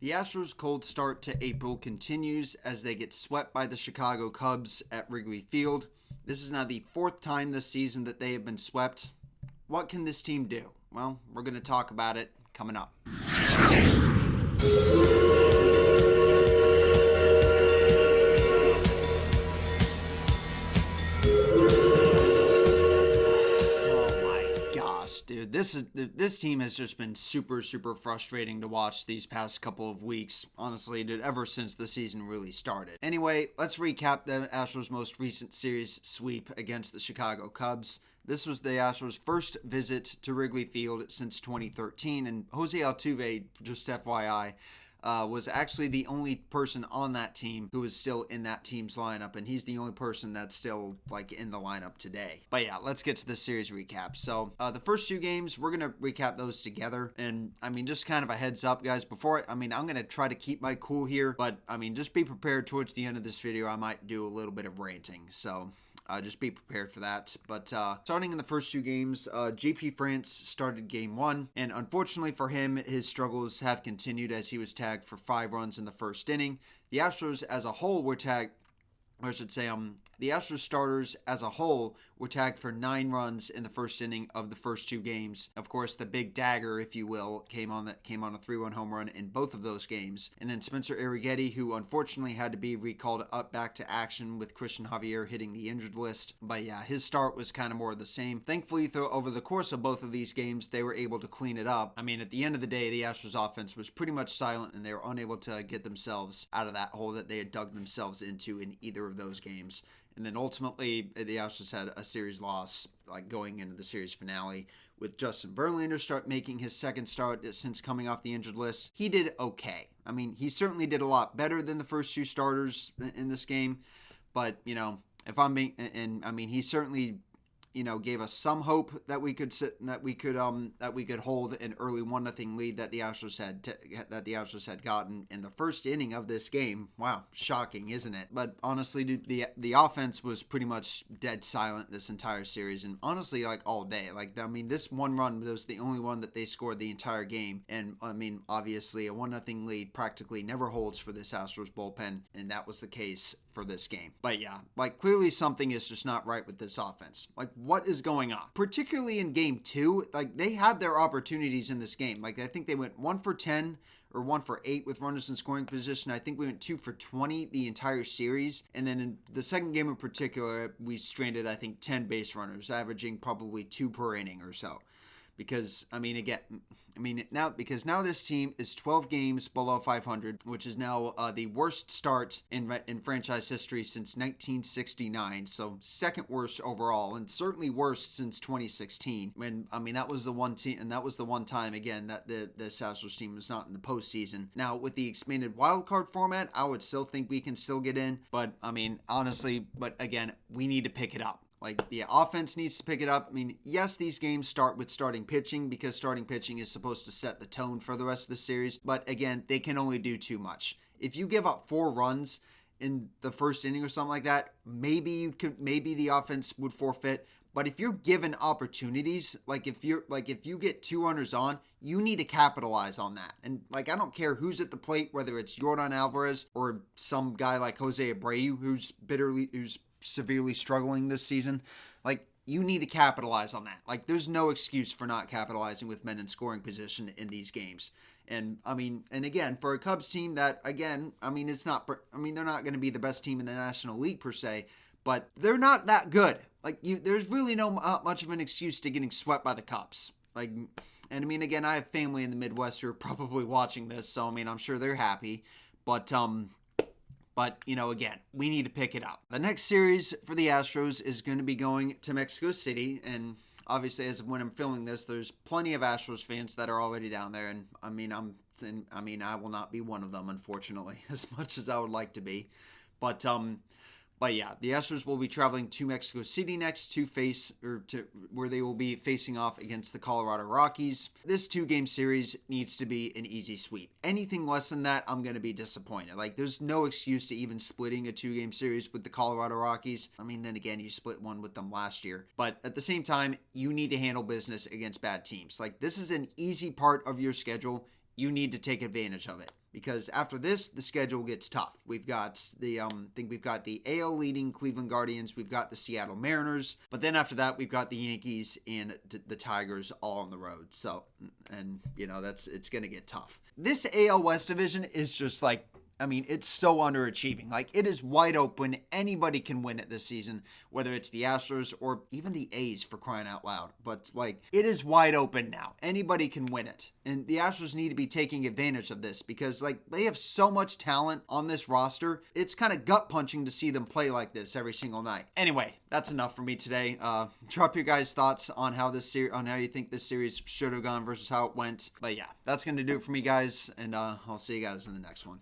The Astros' cold start to April continues as they get swept by the Chicago Cubs at Wrigley Field. This is now the fourth time this season that they have been swept. What can this team do? Well, we're going to talk about it coming up. Dude, this team has just been super frustrating to watch these past couple of weeks. Honestly, dude, ever since the season really started. Anyway, let's recap the Astros' most recent series sweep against the Chicago Cubs. This was the Astros' first visit to Wrigley Field since 2013, and Jose Altuve, just FYI, was actually the only person on that team who was still in that team's lineup, and he's the only person that's still in the lineup today. But yeah, let's get to the series recap. So the first two games, we're gonna recap those together, and just kind of a heads up, guys. I'm gonna try to keep my cool here, but just be prepared. Towards the end of this video, I might do a little bit of ranting, so just be prepared for that. But starting in the first two games, JP France started game one, and unfortunately for him, his struggles have continued as he was tagged for 5 runs in the first inning. The Astros as a whole were tagged, or I should say, the Astros starters as a whole were tagged for 9 runs in the first inning of the first two games. Of course, the big dagger, if you will, came on a 3-run home run in both of those games. And then Spencer Arrighetti, who unfortunately had to be recalled up back to action with Christian Javier hitting the injured list. But yeah, his start was kind of more of the same. Thankfully, over the course of both of these games, they were able to clean it up. At the end of the day, the Astros offense was pretty much silent, and they were unable to get themselves out of that hole that they had dug themselves into in either of those games. And then ultimately, the Astros had a series loss going into the series finale with Justin Verlander making his second start since coming off the injured list. He did okay. He certainly did a lot better than the first two starters in this game. But, if I'm being, he certainly, gave us some hope that we could hold an early 1-0 lead that the Astros had gotten in the first inning of this game. Wow, shocking, isn't it? But honestly, dude, the offense was pretty much dead silent this entire series, and honestly, all day. This one run was the only one that they scored the entire game, and obviously, a 1-0 lead practically never holds for this Astros bullpen, and that was the case for this game. But yeah, clearly something is just not right with this offense. What is going on? Particularly in game 2, they had their opportunities in this game. I think they went 1 for 10 or 1 for 8 with runners in scoring position. I think we went 2 for 20 the entire series. And then in the second game in particular, we stranded, 10 base runners, averaging probably 2 per inning or so. Because, now this team is 12 games below 500, which is now the worst start in franchise history since 1969. So second worst overall, and certainly worst since 2016. When, that was the one team, and that was the one time, again, that the Astros team was not in the postseason. Now, with the expanded wildcard format, I would still think we can still get in. But, honestly, again, we need to pick it up. The offense needs to pick it up. Yes, these games start with starting pitching because starting pitching is supposed to set the tone for the rest of the series. But again, they can only do too much. If you give up 4 runs in the first inning or something like that, maybe the offense would forfeit. But if you're given opportunities, if you get 2 runners on, you need to capitalize on that. And I don't care who's at the plate, whether it's Yordan Alvarez or some guy like Jose Abreu who's severely struggling this season. You need to capitalize on that. There's no excuse for not capitalizing with men in scoring position in these games. And and again, for a Cubs team that, again, it's not, they're not going to be the best team in the National League per se, but they're not that good. There's really no much of an excuse to getting swept by the Cubs. And again, I have family in the Midwest who are probably watching this, so I'm sure they're happy. But again, we need to pick it up. The next series for the Astros is going to be going to Mexico City. And obviously, as of when I'm filming this, there's plenty of Astros fans that are already down there. And I will not be one of them, unfortunately, as much as I would like to be. But yeah, the Astros will be traveling to Mexico City next where they will be facing off against the Colorado Rockies. This 2-game series needs to be an easy sweep. Anything less than that, I'm going to be disappointed. There's no excuse to even splitting a 2-game series with the Colorado Rockies. Then again, you split one with them last year. But at the same time, you need to handle business against bad teams. This is an easy part of your schedule. You need to take advantage of it. because after this, the schedule gets tough. We've got the we've got the AL leading Cleveland Guardians, we've got the Seattle Mariners, but then after that, we've got the Yankees and the Tigers all on the road. So, and it's going to get tough. This AL West division is just like, it's so underachieving. Like, it is wide open. Anybody can win it this season, whether it's the Astros or even the A's, for crying out loud. But, it is wide open now. Anybody can win it. And the Astros need to be taking advantage of this because, they have so much talent on this roster. It's kind of gut-punching to see them play like this every single night. Anyway, that's enough for me today. Drop your guys' thoughts on how you think this series should have gone versus how it went. But, yeah, that's going to do it for me, guys. And I'll see you guys in the next one.